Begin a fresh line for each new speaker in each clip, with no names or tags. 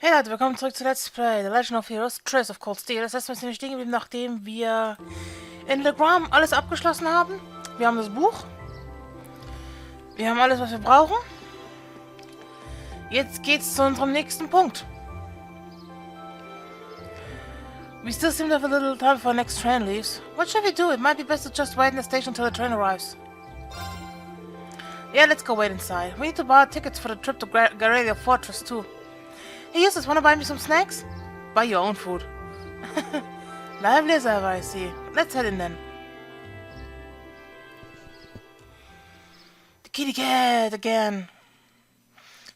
Hey Leute, willkommen zurück zu Let's Play The Legend of Heroes, Trace of Cold Steel. Das heißt, wir sind stehen geblieben, nachdem wir in Le Grand alles abgeschlossen haben. Wir haben das Buch. Wir haben alles, was wir brauchen. Jetzt geht's zu unserem nächsten Punkt. We still seem to have a little time before our next train leaves. What should we do? It might be best to just wait in the station until the train arrives. Yeah, let's go wait inside. We need to buy tickets for the trip to Garrelia Fortress too. Hey, Justus, wanna buy me some snacks? Buy your own food. Lively as ever, I see. Let's head in then. The kitty cat again.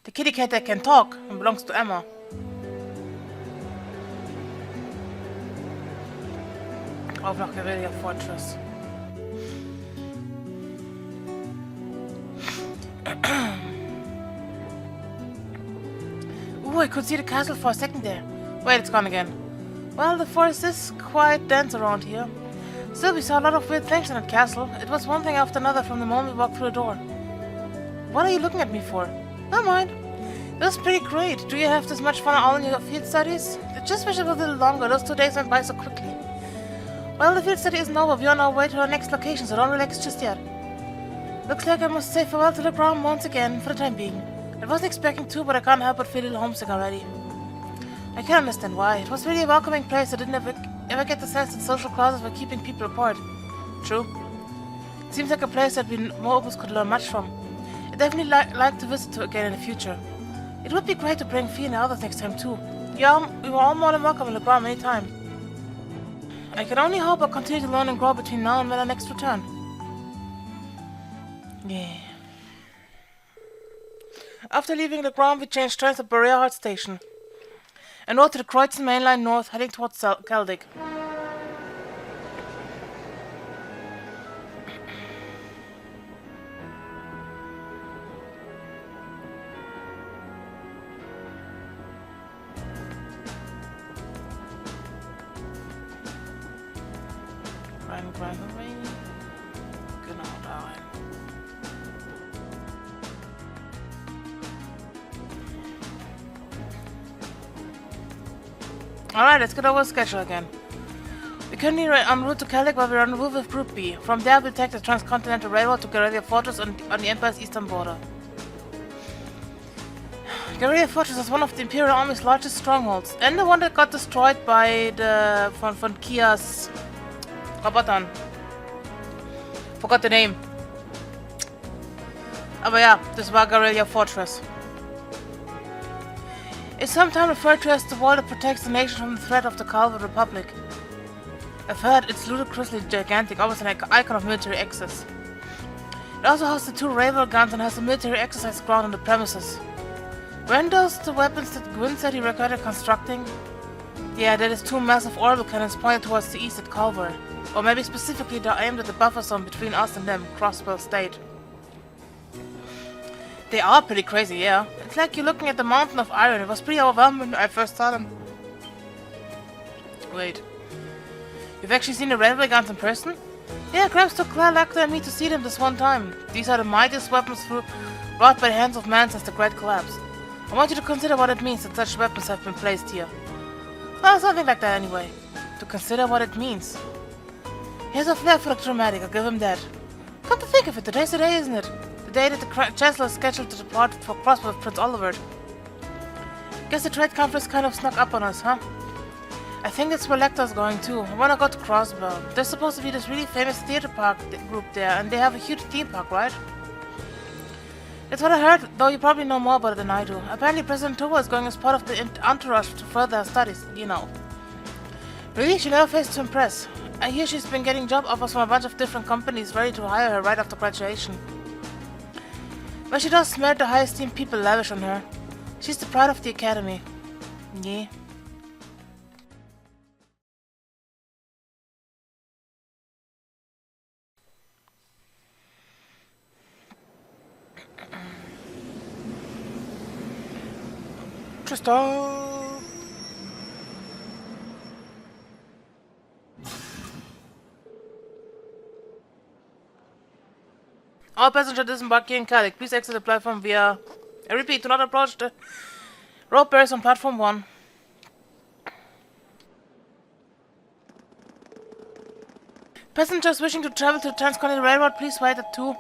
The kitty cat that can talk and belongs to Emma. Auf nach Garrelia Fortress. Ooh, I could see the castle for a second there. Wait, it's gone again. Well, the forest is quite dense around here. Still, we saw a lot of weird things in that castle. It was one thing after another from the moment we walked through the door. What are you looking at me for? Never mind. It was pretty great. Do you have this much fun all in your field studies? I just wish it was a little longer. Those 2 days went by so quickly. Well, the field study isn't over. We're on our way to our next location, so don't relax just yet. Looks like I must say farewell to the ground once again, for the time being. I wasn't expecting to, but I can't help but feel a little homesick already. I can't understand why. It was really a welcoming place. I didn't ever get the sense that social classes were keeping people apart. True. It seems like a place that we more of us could learn much from. I'd definitely like to visit to again in the future. It would be great to bring Fee and the others next time too. Yeah, we were all more than welcome in Le Grand anytime. I can only hope I'll continue to learn and grow between now and when our next return. Yeah. After leaving the ground, we changed trains at Barrier Station and rode to the Kreuzen main line north, heading towards Celtic. Rein. Genau, da rein. Alright, let's get over the schedule again. We're currently en route to Celtic while we're on route with Group B. From there, we'll take the Transcontinental Railroad to Garrelia Fortress on the Empire's eastern border. Garrelia Fortress is one of the Imperial Army's largest strongholds, and the one that got destroyed by the von Kia's Robotern. Forgot the name. Aber ja, das war Garrelia Fortress. It's sometimes referred to as the wall that protects the nation from the threat of the Calvary Republic. I've heard it's ludicrously gigantic, almost an icon of military excess. It also hosts the 2 railroad guns and has a military exercise ground on the premises. Weren't those the weapons that Gwyn said he regretted constructing? Yeah, that is 2 massive orbital cannons pointed towards the east at Calvary. Or maybe specifically they're aimed at the buffer zone between us and them, Crosswell State. They are pretty crazy, yeah. It's like you're looking at the mountain of iron. It was pretty overwhelming when I first saw them. Wait. You've actually seen the railway guns in person? Yeah, Gramps took Claire, Lacta and me to see them this one time. These are the mightiest weapons wrought by the hands of man since the Great Collapse. I want you to consider what it means that such weapons have been placed here. Well, something like that anyway. To consider what it means. He has a flair for the dramatic, I'll give him that. Come to think of it, today's the day, isn't it? The day that the Chancellor is scheduled to depart for Crosswell with Prince Olivert. Guess the trade conference kind of snuck up on us, huh? I think that's where Lecter's going too. I wanna go to Crosswell. There's supposed to be this really famous theater park group there, and they have a huge theme park, right? That's what I heard, though you probably know more about it than I do. Apparently President Towa is going as part of the entourage to further her studies, you know. Really, she never fails to impress. I hear she's been getting job offers from a bunch of different companies ready to hire her right after graduation. But she does merit the high esteem people lavish on her. She's the pride of the academy. Yeah. Tristan! All passengers disembark here in Celtic. Please exit the platform via... I repeat, do not approach the Road bears on platform 1. Passengers wishing to travel to the Transcontinental Railroad, please wait at 2.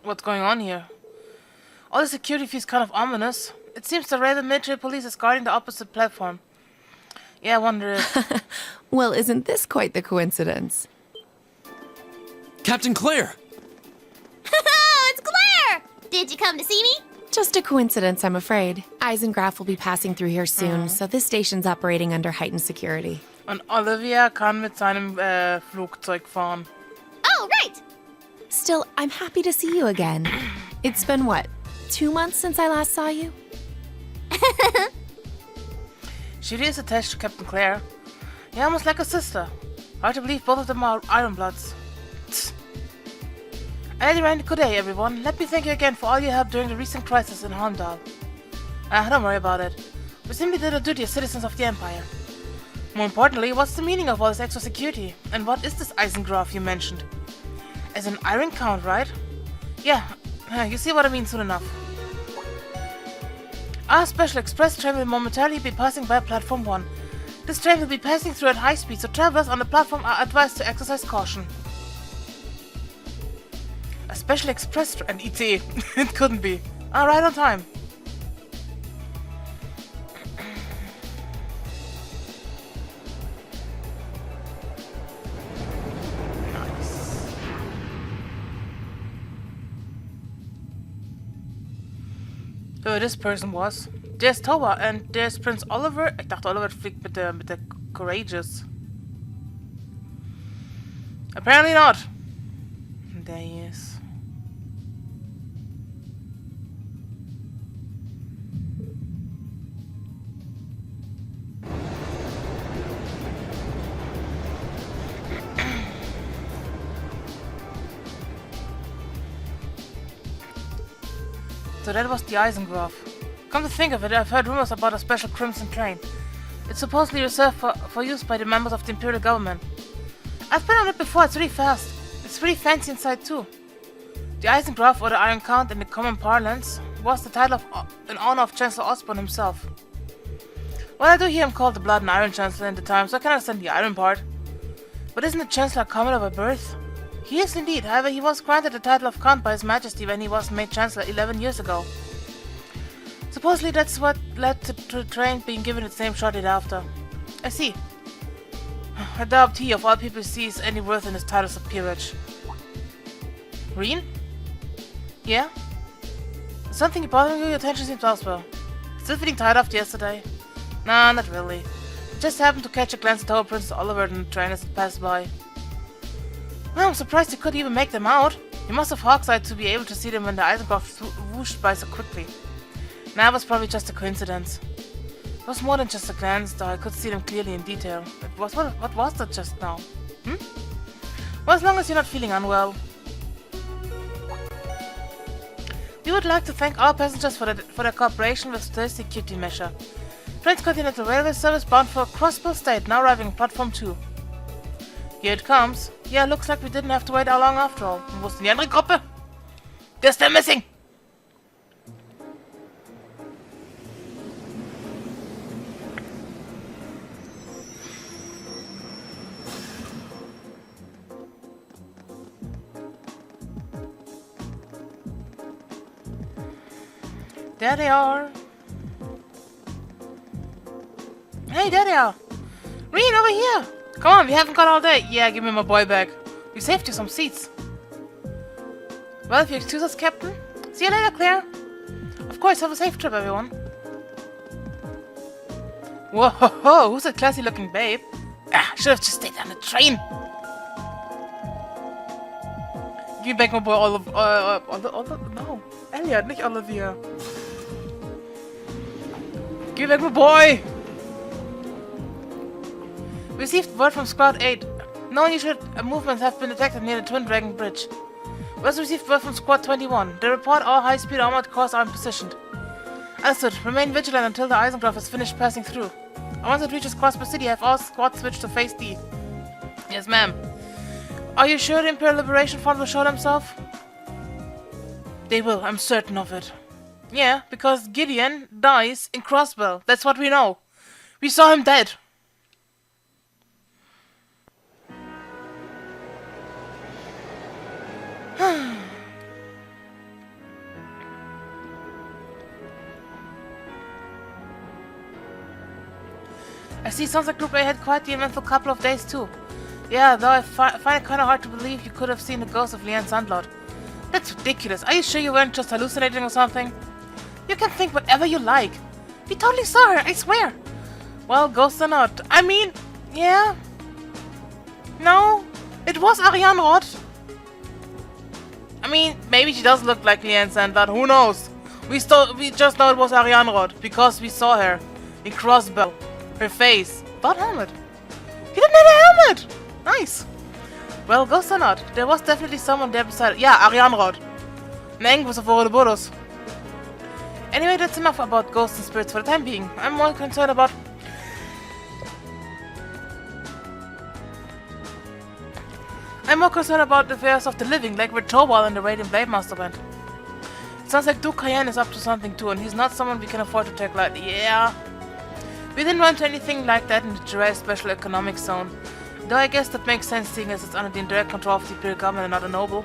What's going on here? All the security feels kind of ominous. It seems the railway military police is guarding the opposite platform. Yeah, I wonder if...
Well, isn't this quite the coincidence?
Captain Claire!
It's Claire! Did you come to see me?
Just a coincidence, I'm afraid. Eisengraf will be passing through here soon, so this station's operating under heightened security.
Und Olivia kann mit seinem Flugzeug fahren.
Oh, right!
Still, I'm happy to see you again. It's been, what, 2 months since I last saw you?
She really is attached to Captain Claire. Yeah, almost like a sister. Hard to believe both of them are Ironbloods. At any rate, good day, everyone. Let me thank you again for all your help during the recent crisis in Heimdall. Don't worry about it. We simply did our duty as citizens of the Empire. More importantly, what's the meaning of all this extra security? And what is this Eisengraf you mentioned? As an Iron Count, right? Yeah, you see what I mean soon enough. Our special express train will momentarily be passing by platform 1. This train will be passing through at high speed, so travelers on the platform are advised to exercise caution. A special express train, an ET. It couldn't be. Right on time. Nice. Who this person was. There's Towa and there's Prince Oliver. Ich dachte, Oliver fliegt mit der Courageous. Apparently not. There he is. So that was the Eisengraf. Come to think of it, I've heard rumors about a special Crimson train. It's supposedly reserved for use by the members of the Imperial government. I've been on it before, it's really fast. It's pretty fancy inside too. The Eisengraf, or the Iron Count in the common parlance, was the title in honor of Chancellor Osborne himself. Well, I do hear him called the Blood and Iron Chancellor in the time, so I can understand the Iron part. But isn't the Chancellor a Commodore by birth? He is indeed, however he was granted the title of Count by His Majesty when he was made Chancellor 11 years ago. Supposedly that's what led to the train being given its name shortly thereafter. I see. I doubt he, of all people, sees any worth in his titles of peerage. Reen? Yeah? Is something bothering you? Your attention seems elsewhere. Still feeling tired after yesterday? Nah, not really. I just happened to catch a glance at our Prince Oliver in the train as it passed by. Well, I'm surprised you could even make them out. You must have hawk's eye to be able to see them when the Eisengraf whooshed by so quickly. Nah, it was probably just a coincidence. It was more than just a glance, though I could see them clearly in detail. What was that just now? Well, as long as you're not feeling unwell. We would like to thank our passengers for their cooperation with today's security measure. Transcontinental Railway Service bound for Crossbill State, now arriving at platform 2. Here it comes. Yeah, looks like we didn't have to wait how long after all. Wo ist denn die andere Gruppe? They're still missing! There they are. Hey, there they are. Reen, over here. Come on, we haven't got all day. Yeah, give me my boy back. We saved you some seats. Well, if you excuse us, Captain. See you later, Claire. Of course, have a safe trip, everyone. Whoa, who's that classy looking babe? Should have just stayed on the train. Give me back my boy, no. Elliot, nicht Olivia. Give me back my boy. Received word from Squad 8. No unusual movements have been detected near the Twin Dragon Bridge. We also received word from Squad 21. They report all high-speed armored cars are positioned. Understood. Remain vigilant until the Eisengraf is finished passing through. Once it reaches Crossbill City, have all squads switched to phase D. Yes, ma'am. Are you sure the Imperial Liberation Front will show themselves? They will, I'm certain of it. Yeah, because Gideon dies in Crossbell. That's what we know. We saw him dead. I see, sounds like Group A had quite the eventful couple of days too. Yeah, though I find it kind of hard to believe you could have seen the ghost of Leanne Sandlot. That's ridiculous. Are you sure you weren't just hallucinating or something? You can think whatever you like. We totally saw her, I swear. Well, ghosts or not. I mean, yeah. No, it was Ariane Roth. I mean, maybe she does look like Leanne Sandlot. Who knows? We just know it was Ariane Roth because we saw her in Crossbell. Her face. What helmet? He didn't have a helmet! Nice. Well, ghost or not, there was definitely someone there beside. Yeah, Ariane Roth. Een was of Ouroboros. Anyway, that's enough about ghosts and spirits for the time being. I'm more concerned about... the affairs of the living, like where Tobal and the Radiant Blade Master went. It sounds like Duke Cayenne is up to something too, and he's not someone we can afford to take lightly. Yeah. We didn't run into anything like that in the Jurai Special Economic Zone. Though I guess that makes sense seeing as it's under the indirect control of the Imperial government and not a noble.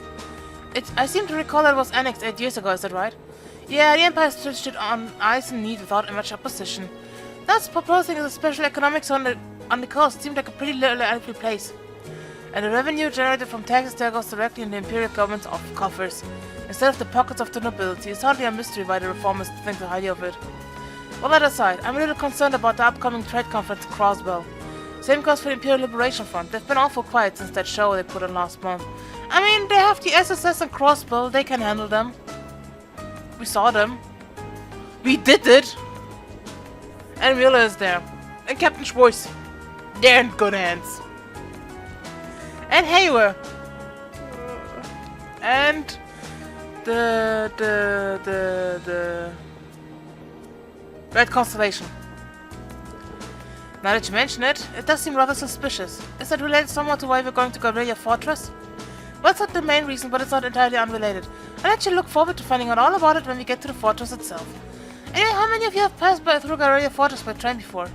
I seem to recall that it was annexed 8 years ago, is that right? Yeah, the Empire stretched it on ice and need without much opposition. Thus, proposing as a special economic zone on the coast seemed like a pretty likely place. And the revenue generated from taxes there goes directly in the Imperial government's coffers, instead of the pockets of the nobility. It's hardly a mystery why the reformers think so highly of it. Well, that aside, I'm a little concerned about the upcoming trade conference in Crossbell. Same goes for the Imperial Liberation Front. They've been awful quiet since that show they put on last month. I mean, they have the SSS and Crossbell. They can handle them. We saw them. We did it! And Wheeler is there. And Captain Schwartz. They're in good hands. And Hayward. And the Red Constellation. Now that you mention it, it does seem rather suspicious. Is that related somewhat to why we're going to Garrelia Fortress? Well, it's not the main reason, but it's not entirely unrelated. I'll actually look forward to finding out all about it when we get to the fortress itself. Anyway, how many of you have passed through Garrelia Fortress by train before?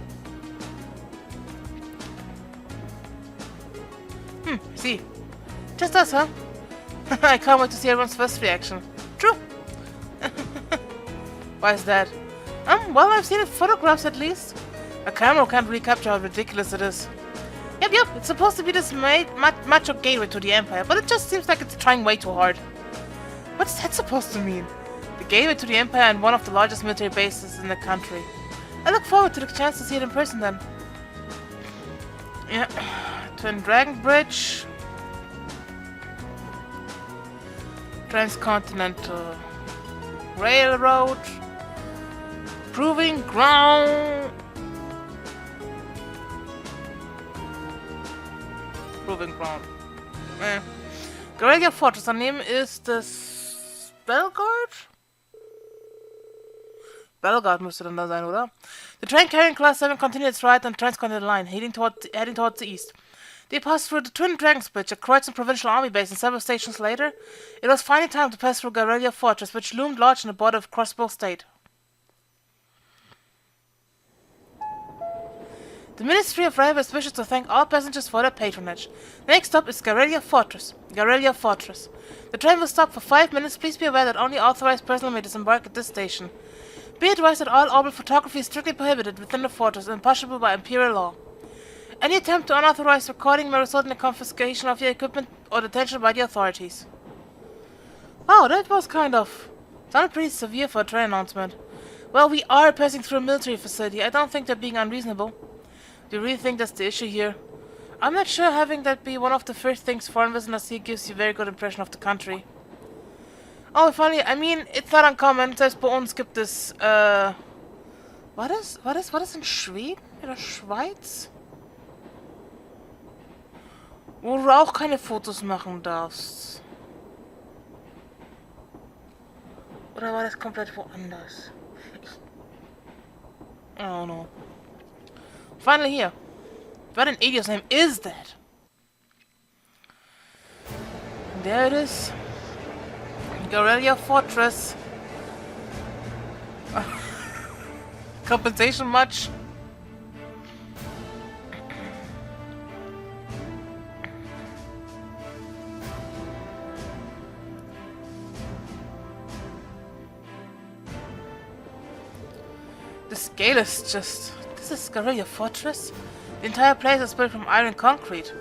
See. Just us, huh? I can't wait to see everyone's first reaction. True. Why is that? Well, I've seen it in photographs at least. A camera can't really capture how ridiculous it is. Yep, it's supposed to be this macho gateway to the Empire, but it just seems like it's trying way too hard. What's that supposed to mean? The gateway to the Empire and one of the largest military bases in the country. I look forward to the chance to see it in person then. Yeah. Twin Dragon Bridge. Transcontinental Railroad. Proving Ground. Proving Ground. Garrelia Fortress. Her name is the Belguard? Belguard müsste dann da sein, oder? The train carrying Class 7 continued its ride on the Transcontinental Line, heading towards the east. They passed through the Twin Dragons Bridge, a Kreuz provincial army base, and several stations later, it was finally time to pass through Garrelia Fortress, which loomed large on the border of Crossbell State. The Ministry of Railways wishes to thank all passengers for their patronage. The next stop is Garrelia Fortress. Garrelia Fortress. The train will stop for 5 minutes. Please be aware that only authorized personnel may disembark at this station. Be advised that all orbital photography is strictly prohibited within the fortress and impossible by Imperial law. Any attempt to unauthorized recording may result in the confiscation of your equipment or detention by the authorities. Wow, that was sounded pretty severe for a train announcement. Well, we are passing through a military facility. I don't think they're being unreasonable. Do you really think that's the issue here? I'm not sure having that be one of the first things foreign visitors see gives you a very good impression of the country. Oh, funny, I mean, it's not uncommon. Selbst bei uns gibt es, war das in Schweden oder Schweiz? Wo du auch keine Fotos machen darfst. Oder war das komplett woanders? I don't know. Finally here. What an idiot's name is that? There it is. Garrelia Fortress. Compensation much? The scale is just... This is Garrelia Fortress? The entire place is built from iron concrete.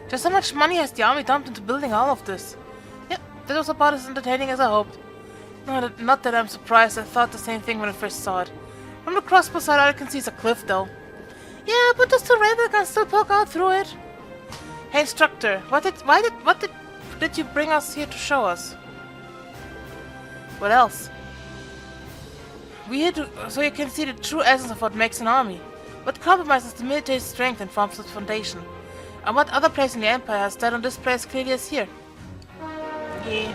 Just how much money has the army dumped into building all of this? Yeah, that was about as entertaining as I hoped. Not that I'm surprised, I thought the same thing when I first saw it. From the crossbow side, all I can see is a cliff though. Yeah, but those two railguns still poke out through it. Hey instructor, what did you bring us here to show us? What else? We here so you can see the true essence of what makes an army. What compromises the military's strength and forms its foundation. And what other place in the Empire has that on display as clearly as here? Yeah.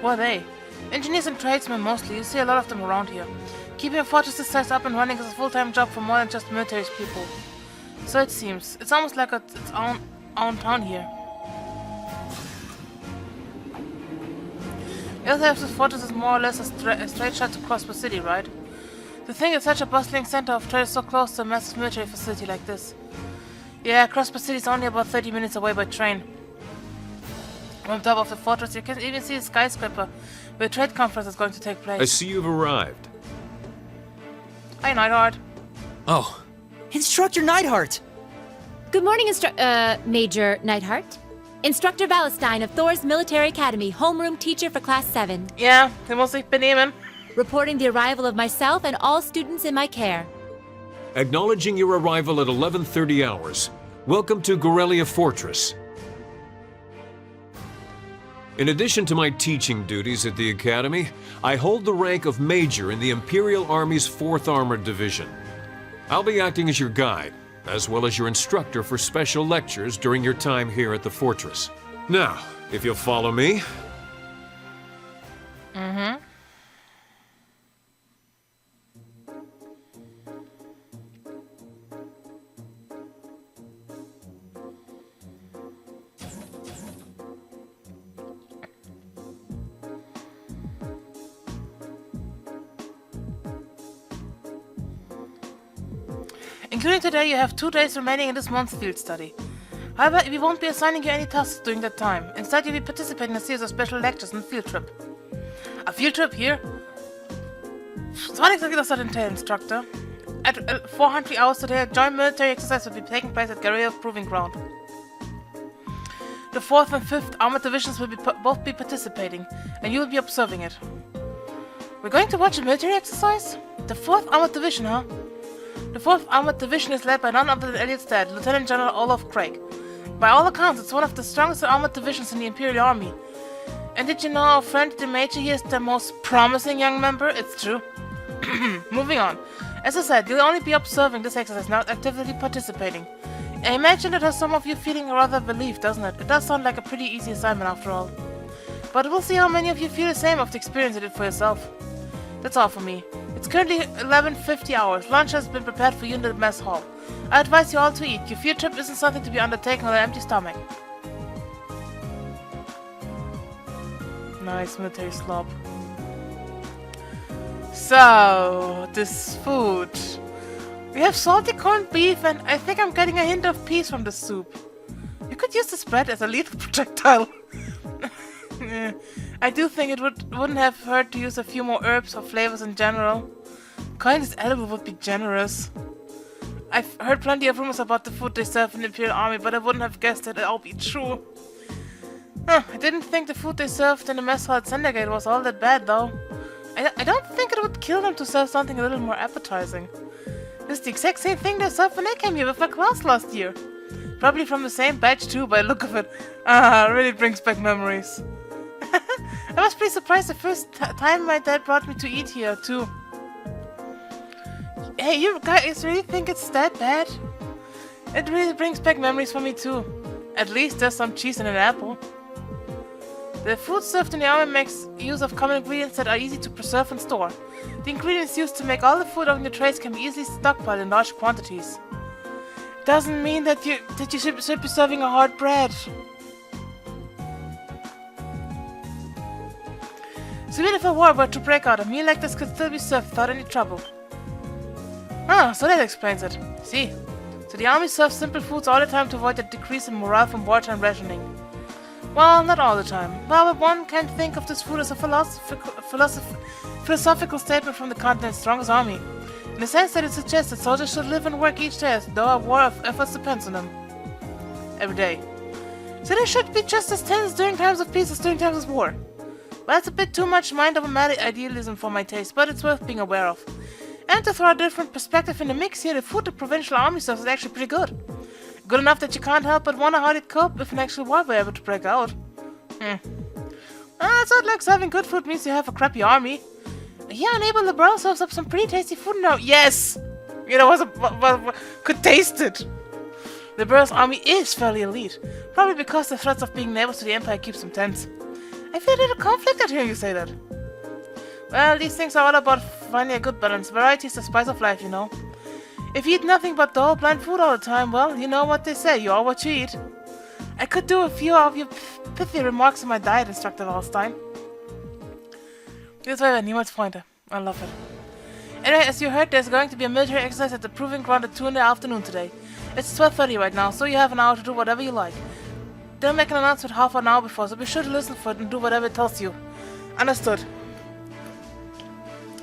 What are they? Engineers and tradesmen mostly, you see a lot of them around here. Keeping a fortress this size up and running is a full-time job for more than just military people. So it seems. It's almost like its own town here. The other half of this fortress is more or less a straight shot across the city, right? To think that such a bustling center of trade is so close to a massive military facility like this. Yeah, Crossbar City is only about 30 minutes away by train. On top of the fortress, you can even see a skyscraper where a trade conference is going to take place.
I see you've arrived.
Hi, Neidhart.
Oh, Instructor Neidhart!
Good morning, Major Neidhart. Instructor Valestein of Thor's Military Academy, homeroom teacher for Class 7.
Yeah, they muss sich benehmen.
Reporting the arrival of myself and all students in my care.
Acknowledging your arrival at 11:30 hours. Welcome to Garrelia Fortress. In addition to my teaching duties at the Academy, I hold the rank of Major in the Imperial Army's 4th Armored Division. I'll be acting as your guide, as well as your instructor for special lectures during your time here at the fortress. Now, if you'll follow me...
Including today, you have 2 days remaining in this month's field study. However, we won't be assigning you any tasks during that time. Instead, you'll be participating in a series of special lectures and field trip. A field trip here? So what exactly does that entail, instructor? At 400 hours today, a joint military exercise will be taking place at Garrelia Proving Ground. The 4th and 5th Armored Divisions will both be participating, and you will be observing it. We're going to watch a military exercise? The 4th Armored Division, huh? The 4th Armored Division is led by none other than Elliot's dad, Lieutenant General Olaf Craig. By all accounts, it's one of the strongest armored divisions in the Imperial Army. And did you know our friend the Major here is the most promising young member? It's true. Moving on. As I said, you'll only be observing this exercise, not actively participating. I imagine it has some of you feeling rather relieved, doesn't it? It does sound like a pretty easy assignment after all. But we'll see how many of you feel the same after experiencing it for yourself. That's all for me. It's currently 11:50 hours. Lunch has been prepared for you in the mess hall. I advise you all to eat. Your field trip isn't something to be undertaken on an empty stomach. Nice military slob. So, this food. We have salty corned beef and I think I'm getting a hint of peas from the soup. You could use this bread as a lethal projectile. I do think it wouldn't have hurt to use a few more herbs or flavors in general. Calling this edible would be generous. I've heard plenty of rumors about the food they serve in the Imperial Army, but I wouldn't have guessed that it'd all be true. I didn't think the food they served in the mess hall at Sendergate was all that bad, though. I don't think it would kill them to serve something a little more appetizing. This is the exact same thing they served when I came here with my class last year. Probably from the same batch too, by the look of it. It really brings back memories. I was pretty surprised the first time my dad brought me to eat here, too. Hey, you guys really think it's that bad? It really brings back memories for me too. At least there's some cheese and an apple. The food served in the army makes use of common ingredients that are easy to preserve and store. The ingredients used to make all the food on your trays can be easily stockpiled in large quantities. Doesn't mean that you should be serving a hard bread. So even if a war were to break out, a meal like this could still be served without any trouble. Ah, so that explains it. See. So the army serves simple foods all the time to avoid a decrease in morale from wartime rationing. Well, not all the time. Well, but one can think of this food as a philosophical statement from the continent's strongest army, in the sense that it suggests that soldiers should live and work each day as though a war of efforts depends on them. Every day. So they should be just as tense during times of peace as during times of war. Well, that's a bit too much mind-over-matter idealism for my taste, but it's worth being aware of. And to throw a different perspective in the mix here, the food the provincial army serves is actually pretty good. Good enough that you can't help but wonder how they'd cope if an actual war were ever to break out. It's not like serving good food means you have a crappy army. Yeah, Neighbor LeBron serves up some pretty tasty food now. Yes! You know, could taste it. LeBron's army is fairly elite. Probably because the threats of being neighbors to the Empire keeps them tense. I feel a little conflicted hearing you say that. Well, these things are all about finding a good balance. Variety is the spice of life, you know. If you eat nothing but dull, bland food all the time, well, you know what they say, you are what you eat. I could do a few of your pithy remarks on my diet, Instructor Wallenstein. This way, niemals Freunde. I love it. Anyway, as you heard, there's going to be a military exercise at the Proving Ground at 2 in the afternoon today. It's 12:30 right now, so you have an hour to do whatever you like. They'll make an announcement half an hour before, so be sure to listen for it and do whatever it tells you. Understood.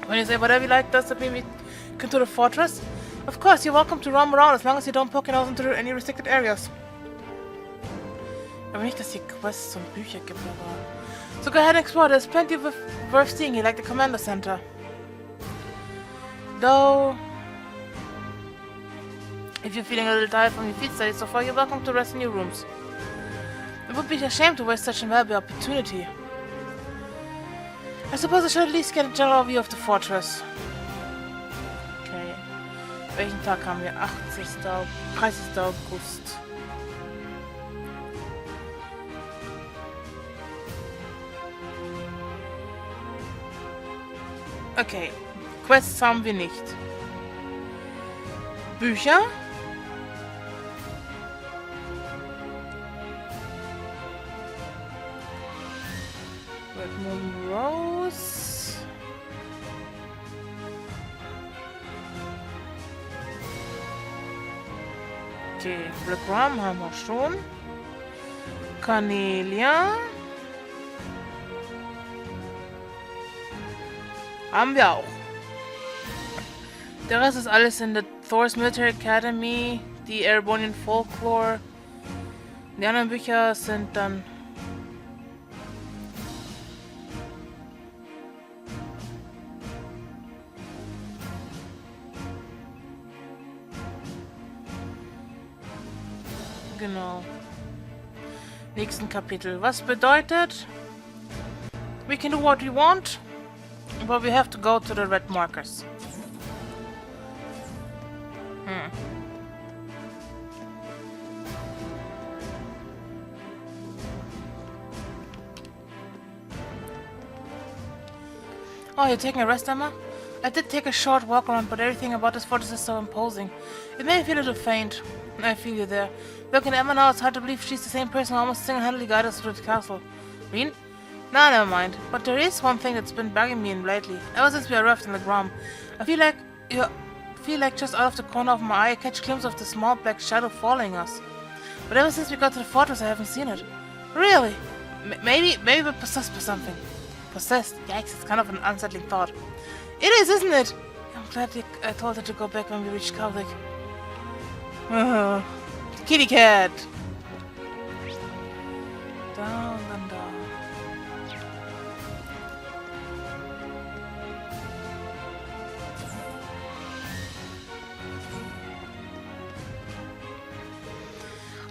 When you say whatever you like, does that mean we can to the fortress? Of course, you're welcome to roam around as long as you don't poke your nose into any restricted areas. Aber nicht, dass hier Quests und Bücher gibt, aber... So go ahead and explore, there's plenty worth seeing here, like the Commander Center. Though... if you're feeling a little tired from your field studies so far, you're welcome to rest in your rooms. It would be a shame to waste such a valuable opportunity. I suppose I should at least get a general view of the fortress. Okay. Welchen Tag haben wir? 30. August. Okay. Quests haben wir nicht. Bücher? Redmond Rose. Okay, Black Ram haben wir schon. Garrelia. Haben wir auch. Der Rest ist alles in der Thor's Military Academy, die Airborne Folklore. Die anderen Bücher sind dann... Genau. Nächsten Kapitel. Was bedeutet? We can do what we want, but we have to go to the red markers. Oh, you're taking a rest, Emma? I did take a short walk around, but everything about this fortress is so imposing. It made me feel a little faint. I feel you there. Looking at Emma now, it's hard to believe she's the same person who almost single-handedly guided us through the castle. Reen? Nah, never mind. But there is one thing that's been bugging me in lately. Ever since we arrived in the Grom, I feel like just out of the corner of my eye I catch a glimpse of the small black shadow following us. But ever since we got to the fortress, I haven't seen it. Really? Maybe we're possessed by something. Possessed? Yikes, it's kind of an unsettling thought. It is, isn't it? I'm glad I told her to go back when we reached Kalvik. Kitty cat! Down and down.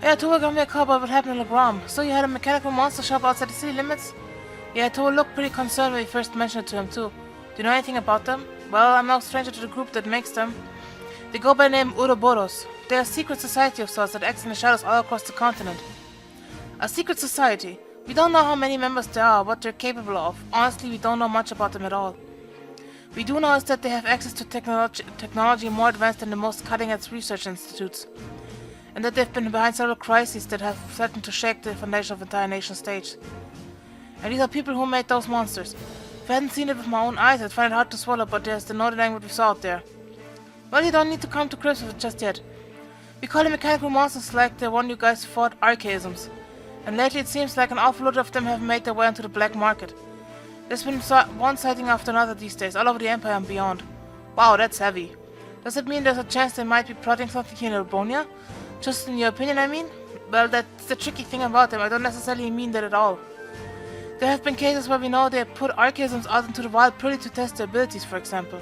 Yeah, Tua got me a call about what happened in Legram. So you had a mechanical monster shop outside the city limits? Yeah, Tua looked pretty concerned when we first mentioned it to him too. Do you know anything about them? Well, I'm no stranger to the group that makes them. They go by the name Ouroboros. They're a secret society of sorts that acts in the shadows all across the continent. A secret society. We don't know how many members there are, what they're capable of. Honestly, we don't know much about them at all. We do know is that they have access to technology more advanced than the most cutting-edge research institutes. And that they've been behind several crises that have threatened to shake the foundation of entire nation states. And these are people who made those monsters. If I hadn't seen it with my own eyes, I'd find it hard to swallow, but there's the no denying what we saw out there. Well, you don't need to come to grips with it just yet. We call them mechanical monsters like the one you guys fought archaisms. And lately it seems like an awful lot of them have made their way onto the black market. There's been one sighting after another these days, all over the Empire and beyond. Wow, that's heavy. Does it mean there's a chance they might be plotting something here in Urbonia? Just in your opinion, I mean? Well, that's the tricky thing about them. I don't necessarily mean that at all. There have been cases where we know they have put archaisms out into the wild purely to test their abilities, for example.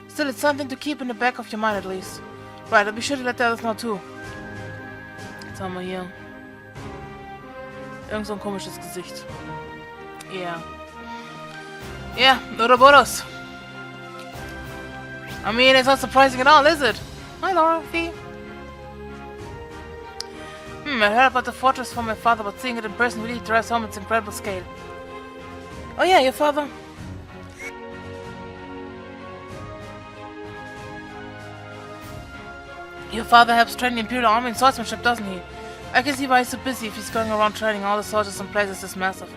Still, it's something to keep in the back of your mind at least. Right, I'll be sure to let the others know too. Jetzt haben wir hier irgend so ein komisches Gesicht. Yeah. Yeah, Ouroboros. I mean, it's not surprising at all, is it? Hi, Laura, Fee. I heard about the fortress from my father, but seeing it in person really drives home its incredible scale. Oh yeah, your father. Your father helps train the Imperial Army in swordsmanship, doesn't he? I can see why he's so busy if he's going around training all the soldiers in places this massive.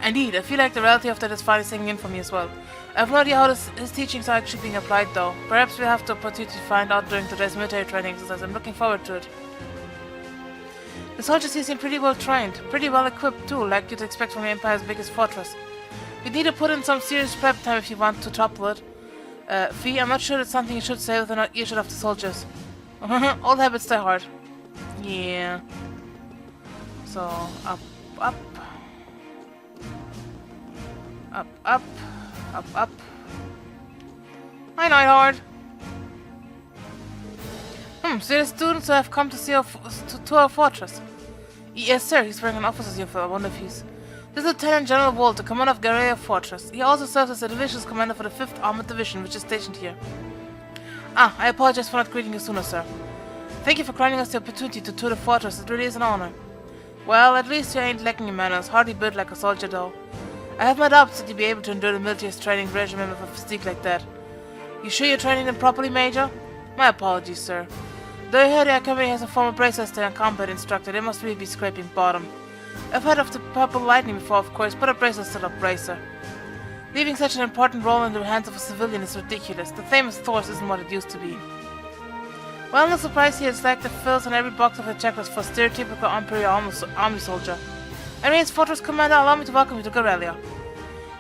Indeed, I feel like the reality of that is finally sinking in for me as well. I have no idea how his teachings are actually being applied though. Perhaps we'll have the opportunity to find out during today's military training exercise. I'm looking forward to it. The soldiers here seem pretty well trained, pretty well equipped too, like you'd expect from the Empire's biggest fortress. You'd need to put in some serious prep time if you want to topple it. Fee, I'm not sure that's something you should say within an earshot of the soldiers. Old habits die hard. Yeah. So, up, up. Up, up. Up, up. Hi, Neidhard. So the students who have come to see our fortress. Yes, sir, he's wearing an officer's uniform. I wonder if he's... This is Lieutenant General Walt, the commander of Garrelia Fortress. He also serves as the division's commander for the 5th Armored Division, which is stationed here. I apologize for not greeting you sooner, sir. Thank you for granting us the opportunity to tour the fortress. It really is an honor. Well, at least you ain't lacking in manners. Hardly built like a soldier, though. I have my doubts that you'll be able to endure the military's training regimen with a physique like that. You sure you're training them properly, Major? My apologies, sir. Though I heard the Academy has a former bracer and combat instructor, they must really be scraping bottom. I've heard of the Purple Lightning before, of course, but a bracer is still a bracer. Leaving such an important role in the hands of a civilian is ridiculous. The famous Thors isn't what it used to be. Well, no surprise here, it's like the fills on every box of the checklist for stereotypical Imperial Army soldier. Arian's Fortress Commander, allow me to welcome you to Garrelia.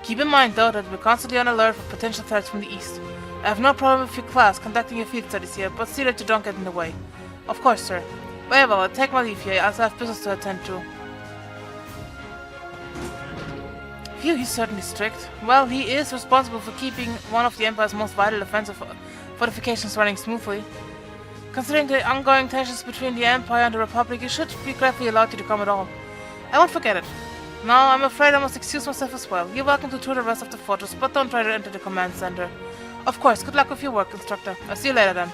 Keep in mind, though, that we're constantly on alert for potential threats from the east. I have no problem with your class conducting your field studies here, but see that you don't get in the way. Of course, sir. Very well, I'll take my leave here, as I have business to attend to. Phew, he's certainly strict. Well, he is responsible for keeping one of the Empire's most vital defensive fortifications running smoothly. Considering the ongoing tensions between the Empire and the Republic, you should be gratefully allowed you to come at all. I won't forget it. Now, I'm afraid I must excuse myself as well. You're welcome to tour the rest of the fortress, but don't try to enter the command center. Of course, good luck with your work, instructor. I'll see you later then.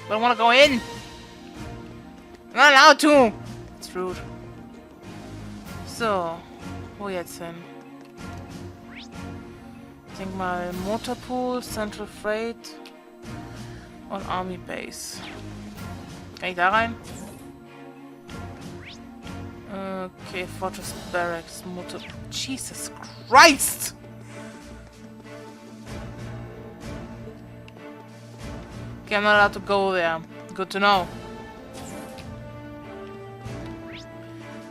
But I want to go in. I'm not allowed to. It's rude. So, wo jetzt hin? Ich denke mal Motorpool, Central Freight und Army Base. Kann ich da rein? Okay, Fortress Barracks, Motor... Jesus Christ! Okay, I'm not allowed to go there. Good to know.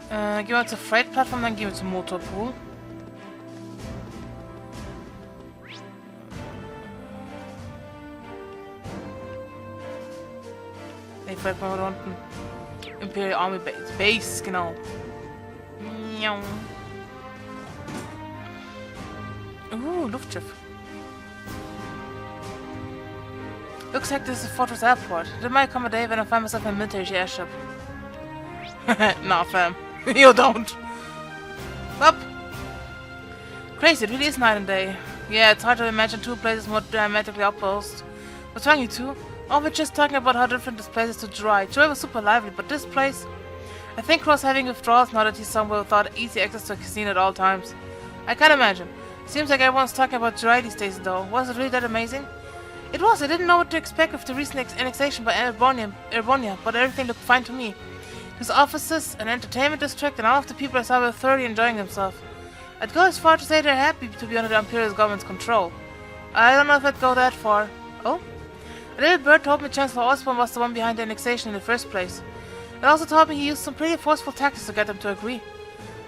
Gehen wir zur Freight-Plattform, dann gehen wir zum Motorpool. Ne, vielleicht mal da unten. Imperial Army Base, genau. Luftschiff. Looks like this is Fortress Airport. There might come a day when I find myself in a military airship. Nah, fam. You don't. Up. Crazy, it really is night and day. Yeah, it's hard to imagine two places more diametrically opposed. What's wrong, you two? Oh, we're just talking about how different this place is to Dry. Joy was super lively, but this place... I think Cross having withdrawals now that he's somewhere without easy access to a casino at all times. I can't imagine. Seems like everyone's talking about Dry these days, though. Was it really that amazing? It was. I didn't know what to expect with the recent annexation by Erbonia, but everything looked fine to me. There's offices, an entertainment district, and all of the people I saw were thoroughly enjoying themselves. I'd go as far to say they're happy to be under the Imperial government's control. I don't know if I'd go that far. Oh? A little bird told me Chancellor Osborne was the one behind the annexation in the first place. It also told me he used some pretty forceful tactics to get them to agree.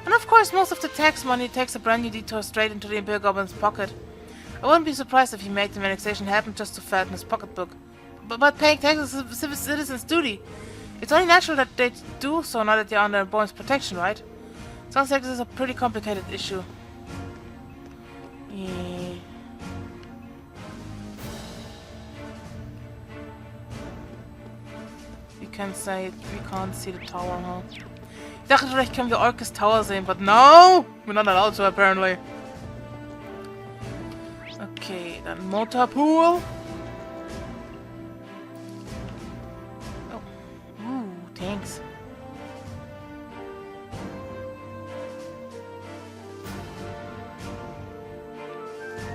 And of course, most of the tax money takes a brand new detour straight into the Imperial government's pocket. I wouldn't be surprised if he made the annexation happen just to fatten his pocketbook. But paying taxes is a citizen's duty. It's only natural that they do so now that they're under Bourne's protection, right? Sounds like this is a pretty complicated issue. Yeah. We can't see the tower, huh? Ich dachte, vielleicht können wir Orcus Tower sehen, but no! We're not allowed to, apparently. Okay, dann Motorpool.